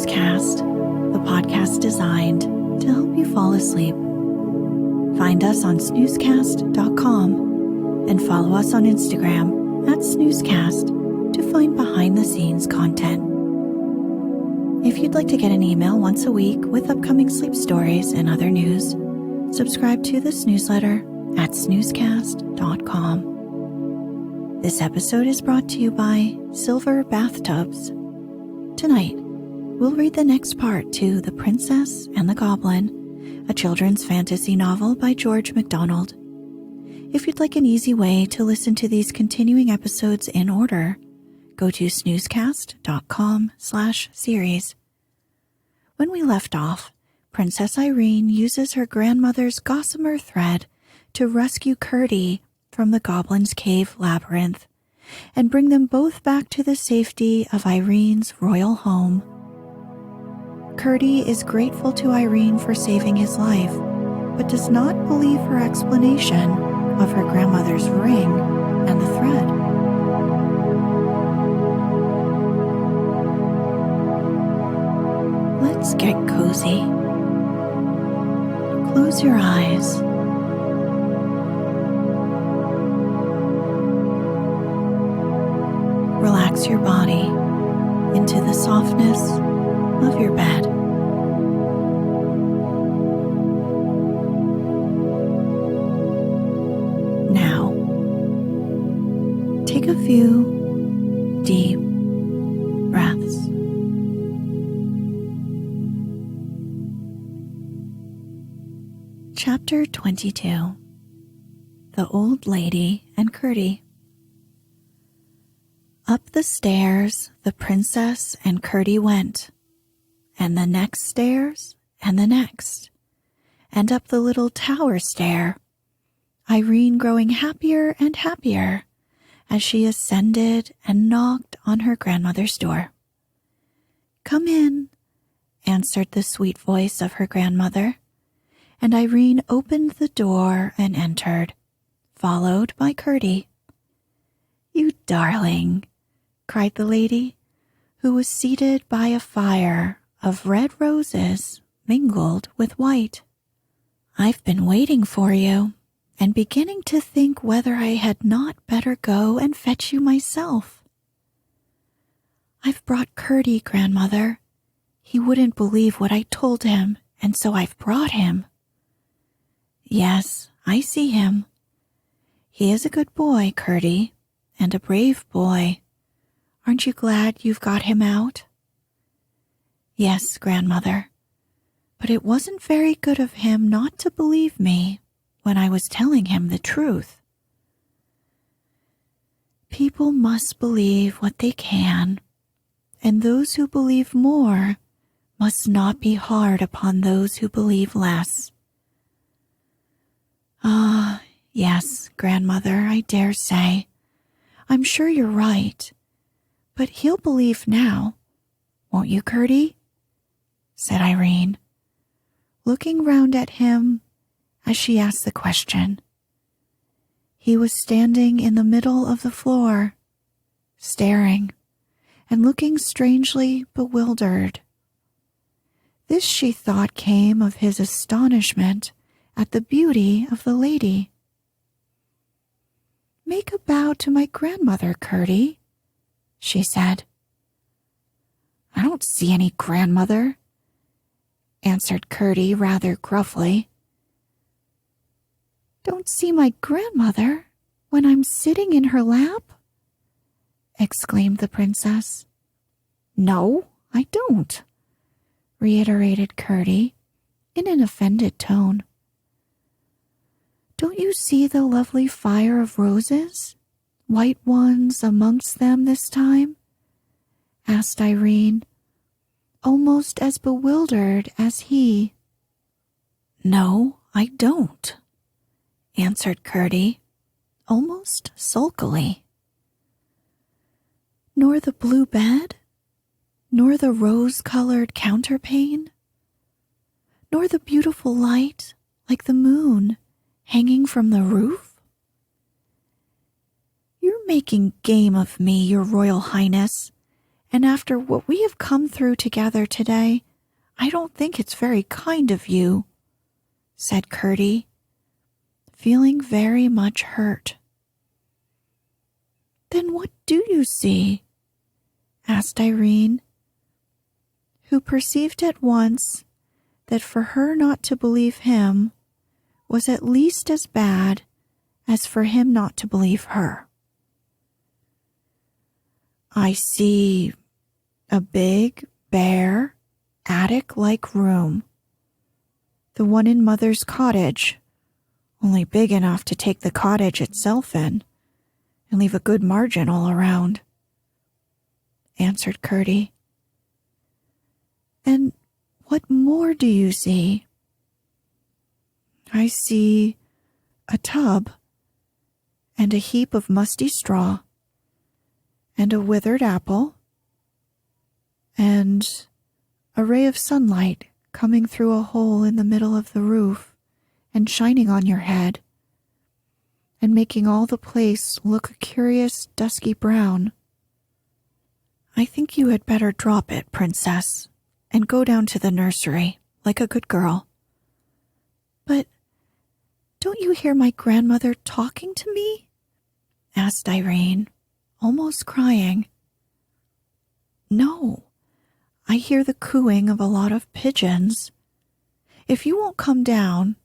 Snoozecast, the podcast designed to help you fall asleep. Find us on snoozecast.com and follow us on Instagram at Snoozecast to find behind-the-scenes content. If you'd like to get an email once a week with upcoming sleep stories and other news, subscribe to this newsletter at snoozecast.com. This episode is brought to you by Silver Bathtubs. Tonight, we'll read the next part to The Princess and the Goblin, a children's fantasy novel by George MacDonald. If you'd like an easy way to listen to these continuing episodes in order, go to snoozecast.com/series. When we left off, Princess Irene uses her grandmother's gossamer thread to rescue Curdie from the Goblin's cave labyrinth and bring them both back to the safety of Irene's royal home. Curdie is grateful to Irene for saving his life, but does not believe her explanation of her grandmother's ring and the thread. Let's get cozy. Close your eyes. Relax your body into the softness of your bed. Now, take a few deep breaths. Chapter 22. The Old Lady and Curdie. Up the stairs the princess and Curdie went, and the next stairs and the next, and up the little tower stair, Irene growing happier and happier as she ascended and knocked on her grandmother's door. "Come in," answered the sweet voice of her grandmother, and Irene opened the door and entered, followed by Curdie. "You darling," cried the lady, who was seated by a fire of red roses mingled with white. "I've been waiting for you, and beginning to think whether I had not better go and fetch you myself." "I've brought Curdie, grandmother. He wouldn't believe what I told him, and so I've brought him." "Yes, I see him. He is a good boy, Curdie, and a brave boy. Aren't you glad you've got him out?" "Yes, grandmother, but it wasn't very good of him not to believe me when I was telling him the truth." "People must believe what they can, and those who believe more must not be hard upon those who believe less." "Ah, yes, grandmother, I dare say. I'm sure you're right. But he'll believe now, won't you, Curdie?" said Irene, looking round at him as she asked the question. He was standing in the middle of the floor, staring and looking strangely bewildered. This, she thought, came of his astonishment at the beauty of the lady. "Make a bow to my grandmother, Curdie," she said. "I don't see any grandmother," answered Curdie rather gruffly. "Don't see my grandmother when I'm sitting in her lap?" exclaimed the princess. "No, I don't," reiterated Curdie in an offended tone. "Don't you see the lovely fire of roses? White ones amongst them this time?" asked Irene, almost as bewildered as he. "No, I don't," answered Curdie, almost sulkily. "Nor the blue bed? Nor the rose-colored counterpane? Nor the beautiful light, like the moon, hanging from the roof?" "You're making game of me, your royal highness, And after what we have come through together today, I don't think it's very kind of you," said Curdie, feeling very much hurt. "Then what do you see?" asked Irene, who perceived at once that for her not to believe him was at least as bad as for him not to believe her. "I see a big, bare, attic-like room, the one in Mother's cottage, only big enough to take the cottage itself in and leave a good margin all around," answered Curdie. "And what more do you see?" "I see a tub, and a heap of musty straw, and a withered apple, and a ray of sunlight coming through a hole in the middle of the roof and shining on your head, and making all the place look a curious dusky brown. I think you had better drop it, Princess, and go down to the nursery, like a good girl." "But don't you hear my grandmother talking to me?" asked Irene, almost crying. "No, I hear the cooing of a lot of pigeons. If you won't come down,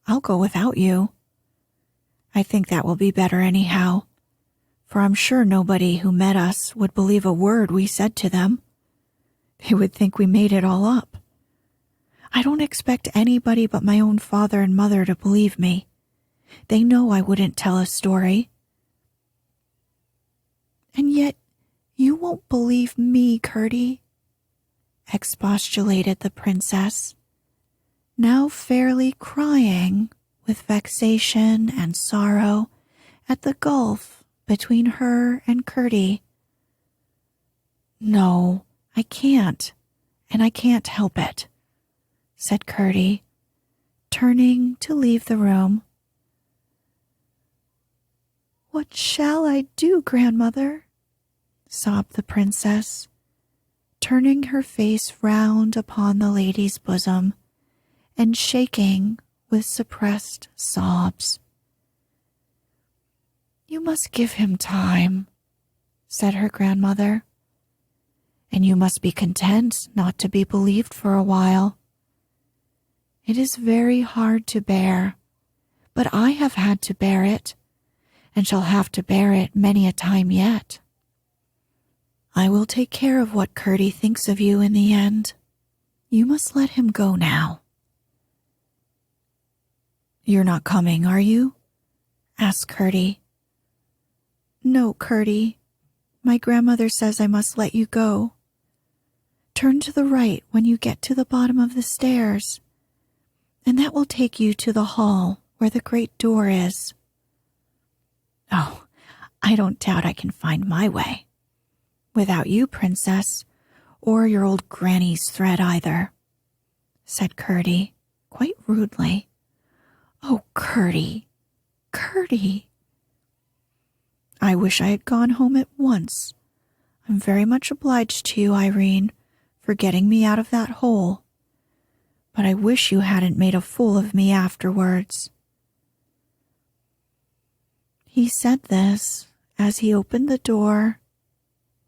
I'll go without you. I think that will be better anyhow, for I'm sure nobody who met us would believe a word we said to them. They would think we made it all up. I don't expect anybody but my own father and mother to believe me. They know I wouldn't tell a story." "And yet you won't believe me, Curdie," expostulated the princess, now fairly crying with vexation and sorrow at the gulf between her and Curdie. "No, I can't, and I can't help it," said Curdie, turning to leave the room. "What shall I do, grandmother?" sobbed the princess, turning her face round upon the lady's bosom and shaking with suppressed sobs. "You must give him time," said her grandmother, "and you must be content not to be believed for a while. It is very hard to bear, but I have had to bear it, and shall have to bear it many a time yet. I will take care of what Curdie thinks of you in the end. You must let him go now." "You're not coming, are you?" asked Curdie. "No, Curdie. My grandmother says I must let you go. Turn to the right when you get to the bottom of the stairs, and that will take you to the hall where the great door is." "Oh, I don't doubt I can find my way. Without you, Princess, or your old granny's thread either," said Curdie, quite rudely. "Oh, Curdie, Curdie!" "I wish I had gone home at once. I'm very much obliged to you, Irene, for getting me out of that hole. But I wish you hadn't made a fool of me afterwards." He said this as he opened the door,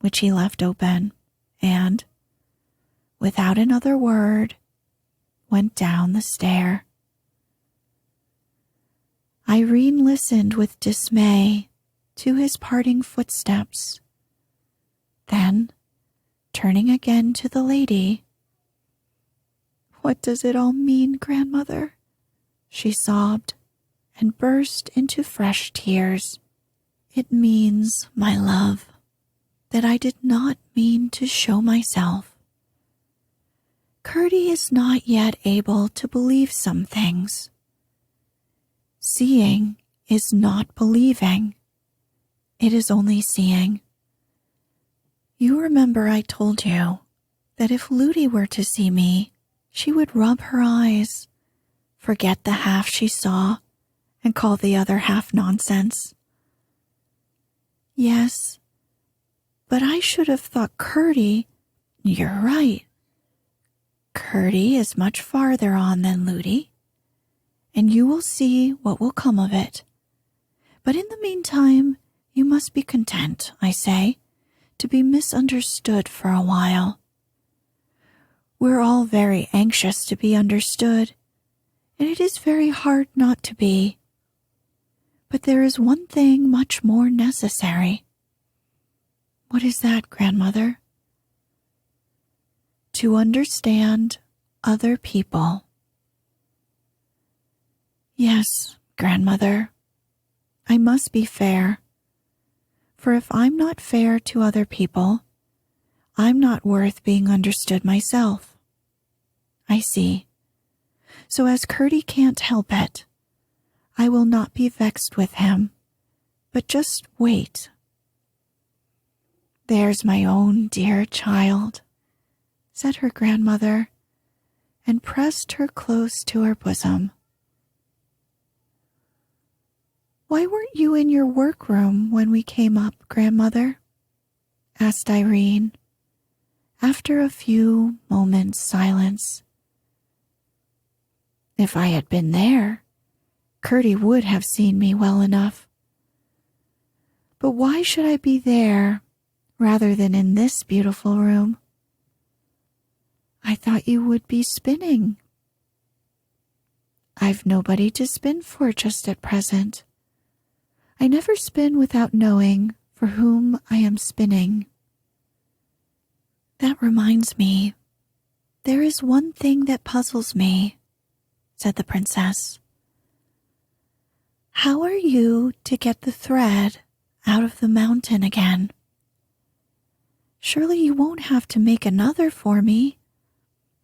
which he left open, and, without another word, went down the stair. Irene listened with dismay to his parting footsteps. Then, turning again to the lady, "What does it all mean, grandmother?" she sobbed, and burst into fresh tears. "It means, my love, that I did not mean to show myself. Curdie is not yet able to believe some things. Seeing is not believing. It is only seeing. You remember I told you that if Ludi were to see me, she would rub her eyes, forget the half she saw, and call the other half nonsense. Yes, But I should have thought Curdie. You're right. Curdie is much farther on than Ludi, and you will see what will come of it. But in the meantime, you must be content, I say, to be misunderstood for a while. We're all very anxious to be understood, and it is very hard not to be. But there is one thing much more necessary. What is that, Grandmother? To understand other people. Yes, Grandmother, I must be fair. For if I'm not fair to other people, I'm not worth being understood myself. I see. So as Curdie can't help it, I will not be vexed with him, but just wait. There's my own dear child, said her grandmother, and pressed her close to her bosom. Why weren't you in your workroom when we came up, Grandmother? Asked Irene, after a few moments' silence. If I had been there, Curdie would have seen me well enough. But why should I be there rather than in this beautiful room? I thought you would be spinning. I've nobody to spin for just at present. I never spin without knowing for whom I am spinning. That reminds me, there is one thing that puzzles me, said the princess. How are you to get the thread out of the mountain again? Surely you won't have to make another for me.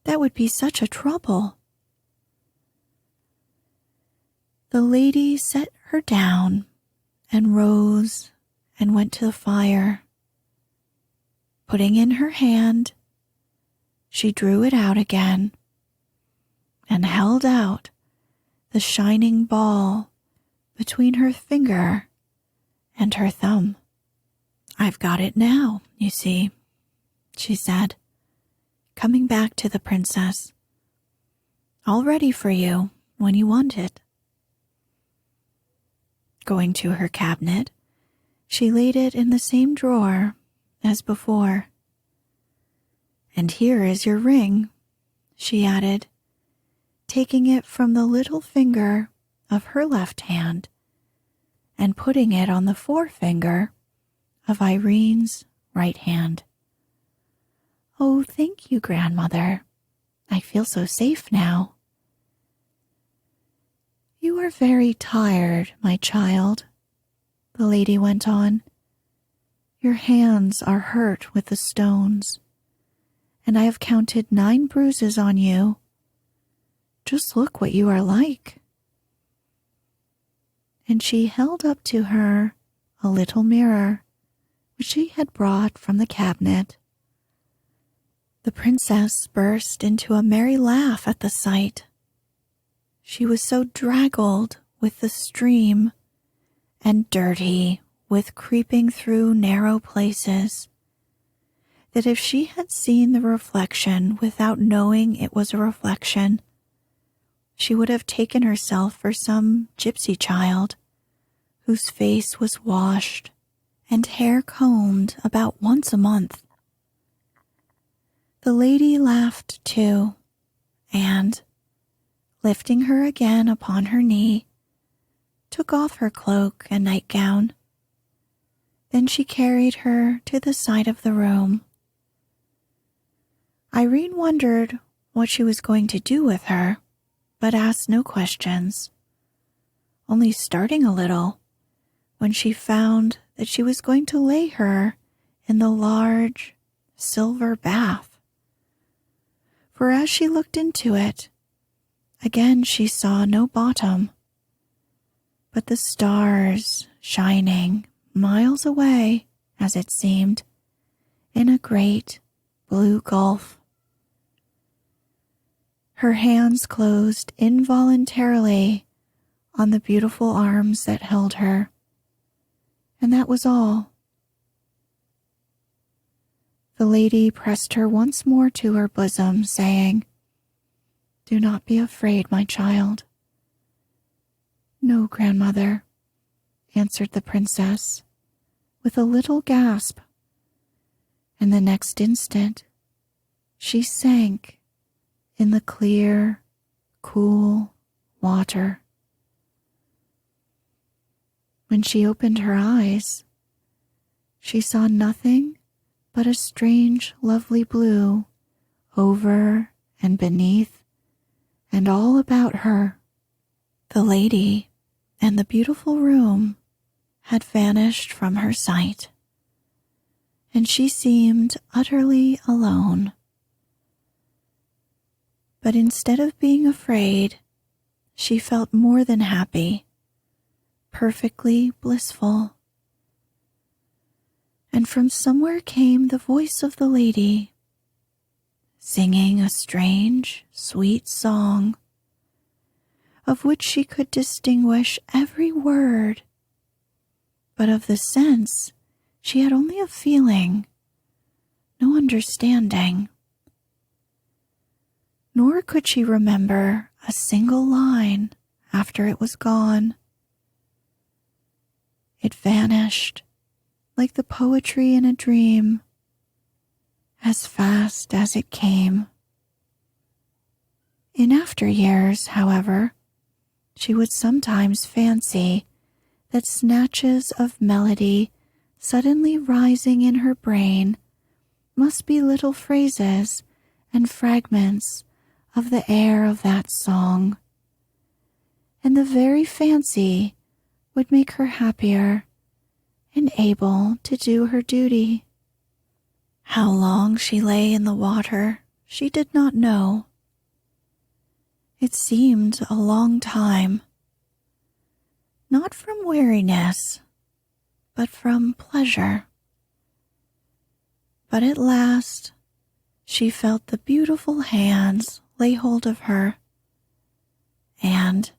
That would be such a trouble. The lady set her down and rose and went to the fire. Putting in her hand, she drew it out again and held out the shining ball between her finger and her thumb. I've got it now, you see, she said, coming back to the princess. All ready for you when you want it. Going to her cabinet, she laid it in the same drawer as before. And here is your ring, she added, taking it from the little finger of her left hand and putting it on the forefinger of Irene's right hand. Oh, thank you, Grandmother. I feel so safe now. You are very tired, my child, the lady went on. Your hands are hurt with the stones, and I have counted 9 bruises on you. Just look what you are like. And she held up to her a little mirror, which she had brought from the cabinet. The princess burst into a merry laugh at the sight. She was so draggled with the stream and dirty with creeping through narrow places that if she had seen the reflection without knowing it was a reflection, she would have taken herself for some gypsy child whose face was washed and hair combed about once a month. The lady laughed too, and, lifting her again upon her knee, took off her cloak and nightgown. Then she carried her to the side of the room. Irene wondered what she was going to do with her, but asked no questions, only starting a little when she found that she was going to lay her in the large silver bath. For as she looked into it, again she saw no bottom, but the stars shining miles away, as it seemed, in a great blue gulf. Her hands closed involuntarily on the beautiful arms that held her, and that was all. The lady pressed her once more to her bosom, saying, "Do not be afraid, my child." "No, grandmother," answered the princess, with a little gasp, and the next instant she sank in the clear, cool water. When she opened her eyes, she saw nothing but a strange, lovely blue over and beneath and all about her. The lady and the beautiful room had vanished from her sight, and she seemed utterly alone. But instead of being afraid, she felt more than happy, perfectly blissful. And from somewhere came the voice of the lady, singing a strange, sweet song, of which she could distinguish every word, but of the sense she had only a feeling, no understanding. Nor could she remember a single line after it was gone. It vanished like the poetry in a dream, as fast as it came. In after years, however, she would sometimes fancy that snatches of melody suddenly rising in her brain must be little phrases and fragments of the air of that song, and the very fancy would make her happier and able to do her duty. How long she lay in the water, she did not know. It seemed a long time, not from weariness, but from pleasure. But at last she felt the beautiful hands lay hold of her, and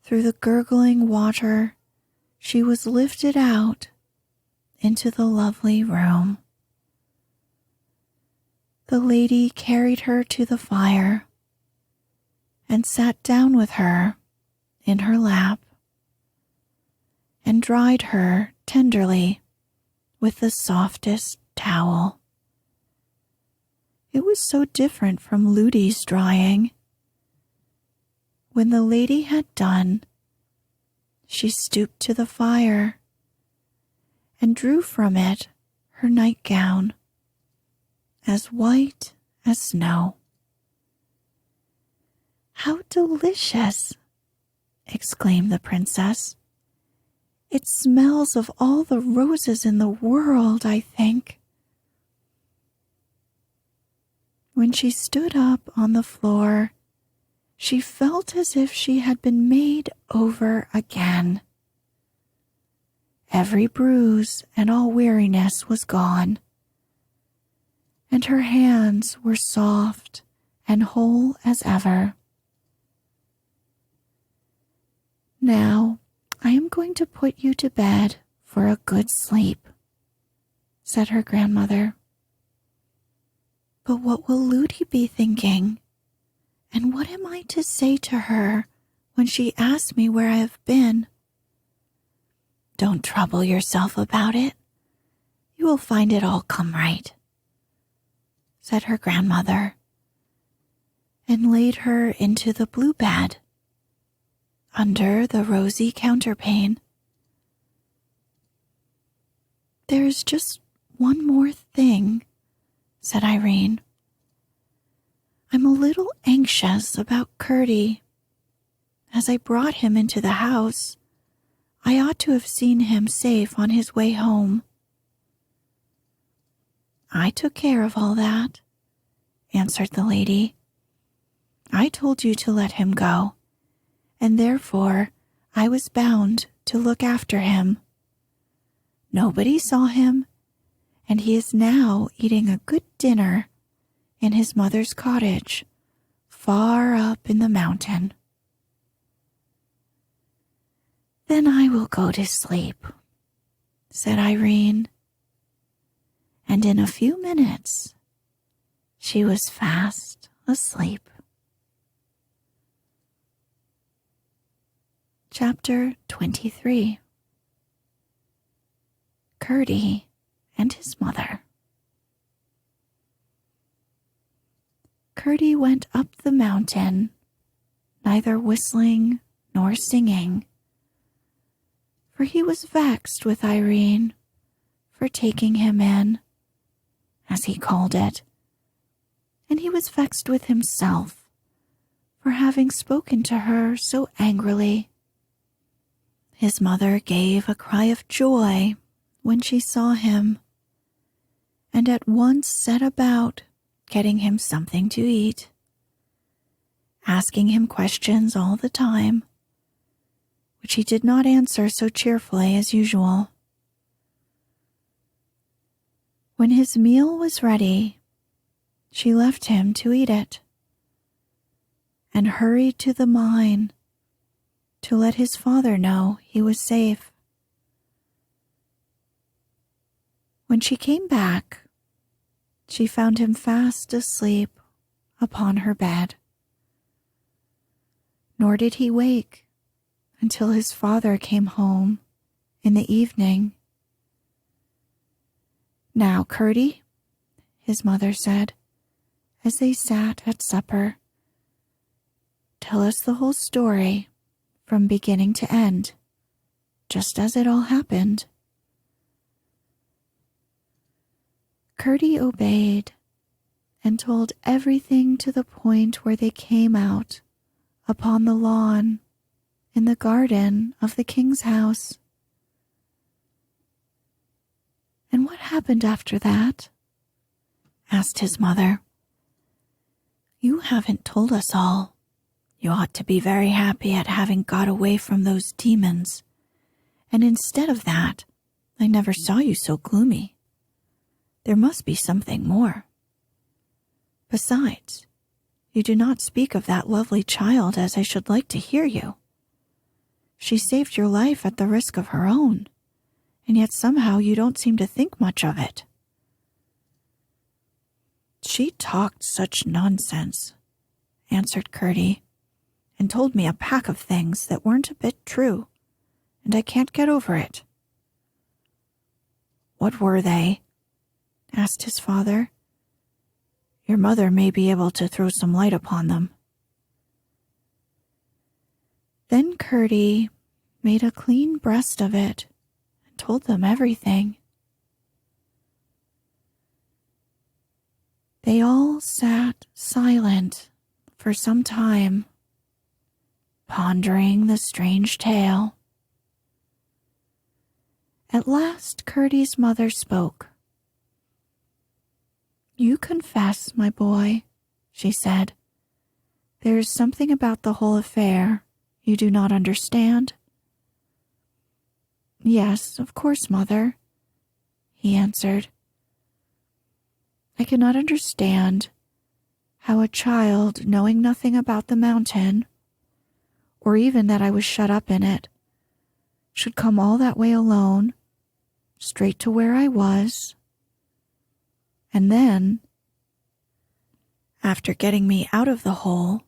through the gurgling water she was lifted out into the lovely room. The lady carried her to the fire and sat down with her in her lap and dried her tenderly with the softest towel. It was so different from Ludi's drying. When the lady had done, she stooped to the fire and drew from it her nightgown, as white as snow. "How delicious!" exclaimed the princess. "It smells of all the roses in the world, I think." When she stood up on the floor, she felt as if she had been made over again. Every bruise and all weariness was gone, and her hands were soft and whole as ever. "Now I am going to put you to bed for a good sleep," said her grandmother. "But what will Ludi be thinking? And what am I to say to her when she asks me where I have been?" "Don't trouble yourself about it. You will find it all come right," said her grandmother, and laid her into the blue bed under the rosy counterpane. "There is just one more thing," said Irene. "I'm a little anxious about Curdie. As I brought him into the house, I ought to have seen him safe on his way home." "I took care of all that," answered the lady. "I told you to let him go, and therefore I was bound to look after him. Nobody saw him, and he is now eating a good dinner in his mother's cottage, far up in the mountain." "Then I will go to sleep," said Irene, and in a few minutes she was fast asleep. Chapter 23. Curdie and his mother. Curdie went up the mountain, neither whistling nor singing, for he was vexed with Irene for taking him in, as he called it, and he was vexed with himself for having spoken to her so angrily. His mother gave a cry of joy when she saw him, and at once set about getting him something to eat, asking him questions all the time, which he did not answer so cheerfully as usual. When his meal was ready, she left him to eat it, and hurried to the mine to let his father know he was safe. When she came back, she found him fast asleep upon her bed. Nor did he wake until his father came home in the evening. "Now, Curdie," his mother said, as they sat at supper, "tell us the whole story from beginning to end, just as it all happened." Curdie obeyed and told everything to the point where they came out upon the lawn in the garden of the king's house. "And what happened after that?" asked his mother. "You haven't told us all. You ought to be very happy at having got away from those demons, and instead of that, I never saw you so gloomy. There must be something more. Besides, you do not speak of that lovely child as I should like to hear you. She saved your life at the risk of her own, and yet somehow you don't seem to think much of it." "She talked such nonsense," answered Curdie, "and told me a pack of things that weren't a bit true, and I can't get over it." "What were they?" asked his father. "Your mother may be able to throw some light upon them." Then Curdie made a clean breast of it and told them everything. They all sat silent for some time, pondering the strange tale. At last Curdie's mother spoke. "You confess, my boy," she said, "there is something about the whole affair you do not understand?" "Yes, of course, mother," he answered. "I cannot understand how a child, knowing nothing about the mountain, or even that I was shut up in it, should come all that way alone, straight to where I was, and then, after getting me out of the hole,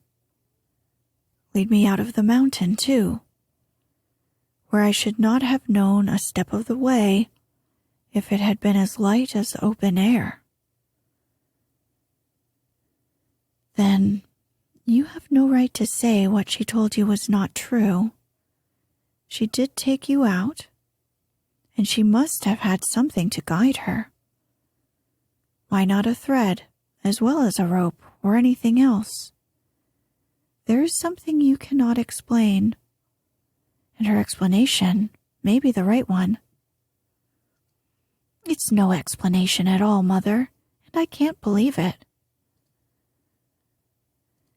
lead me out of the mountain too, where I should not have known a step of the way if it had been as light as open air." "Then you have no right to say what she told you was not true. She did take you out, and she must have had something to guide her. Why not a thread, as well as a rope, or anything else? There is something you cannot explain, and her explanation may be the right one." "It's no explanation at all, Mother, and I can't believe it."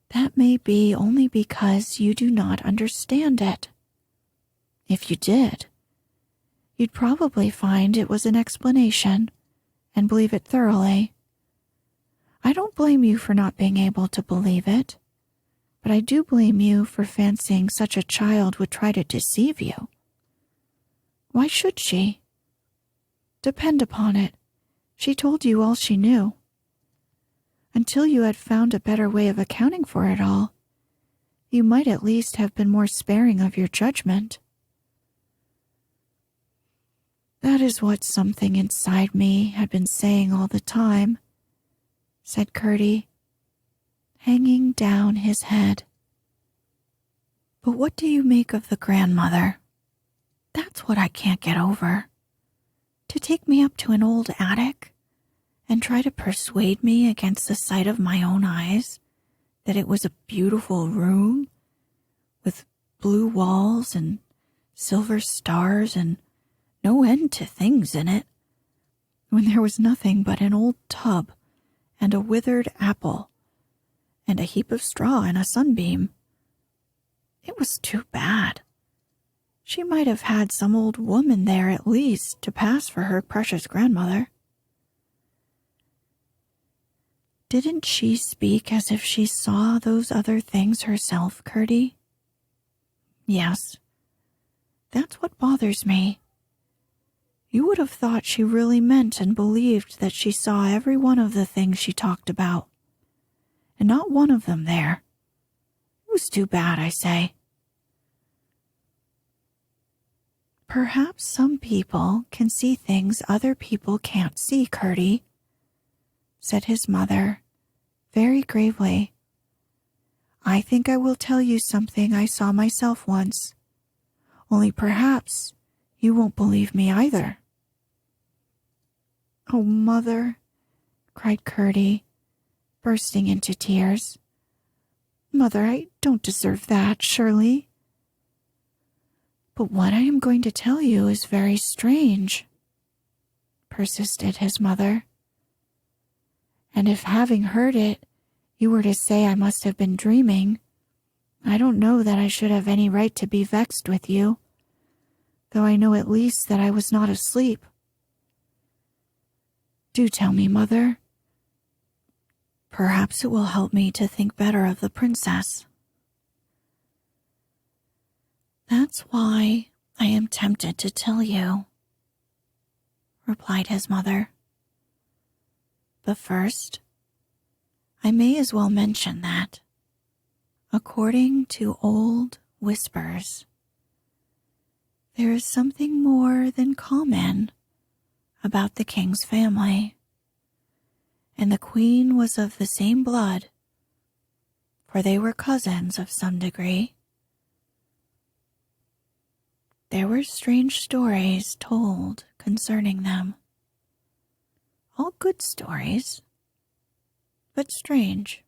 "That may be only because you do not understand it. If you did, you'd probably find it was an explanation and believe it thoroughly. I don't blame you for not being able to believe it, but I do blame you for fancying such a child would try to deceive you. Why should she? Depend upon it, She told you all she knew. Until you had found a better way of accounting for it all, you might at least have been more sparing of your judgment. That is what something inside me had been saying all the time, said Curdie, hanging down his head. But what do you make of the grandmother? That's what I can't get over. To take me up to an old attic and try to persuade me against the sight of my own eyes that it was a beautiful room with blue walls and silver stars and no end to things in it, when there was nothing but an old tub and a withered apple and a heap of straw and a sunbeam. It was too bad. She might have had some old woman there at least to pass for her precious grandmother. Didn't she speak as if she saw those other things herself, Curdie? Yes. That's what bothers me. You would have thought she really meant and believed that she saw every one of the things she talked about, and not one of them there. It was too bad, I say. Perhaps some people can see things other people can't see, Curdie, said his mother, very gravely. I think I will tell you something I saw myself once, only perhaps you won't believe me either. Oh, Mother, cried Curdie, bursting into tears. Mother, I don't deserve that, surely. But what I am going to tell you is very strange, persisted his mother. And if having heard it, you were to say I must have been dreaming, I don't know that I should have any right to be vexed with you, though I know at least that I was not asleep. Do tell me, Mother. Perhaps it will help me to think better of the princess. That's why I am tempted to tell you, replied his mother. But first, I may as well mention that, according to old whispers, there is something more than common about the king's family, and the queen was of the same blood, for they were cousins of some degree. There were strange stories told concerning them. All good stories, but strange,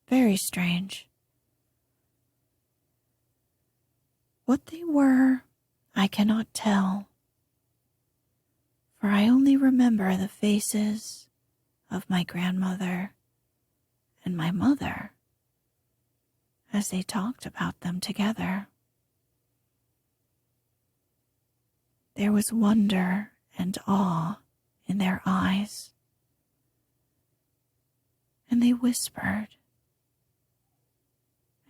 very strange. What they were, I cannot tell, for I only remember the faces of my grandmother and my mother as they talked about them together. There was wonder and awe in their eyes, and they whispered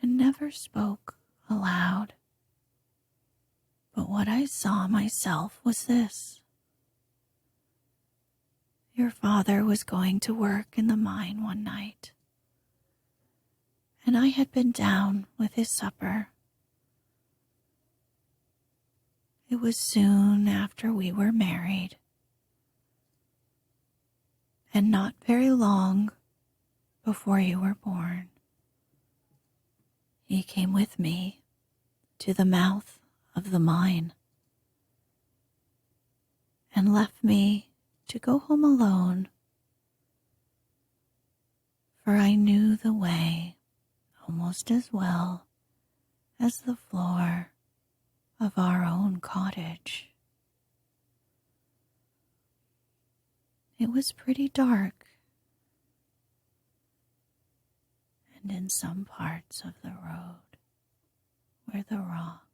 and never spoke aloud. But what I saw myself was this. Your father was going to work in the mine one night, and I had been down with his supper. It was soon after we were married, and not very long before you were born. He came with me to the mouth of the mine and left me to go home alone, for I knew the way almost as well as the floor of our own cottage. It was pretty dark, and in some parts of the road were the rocks.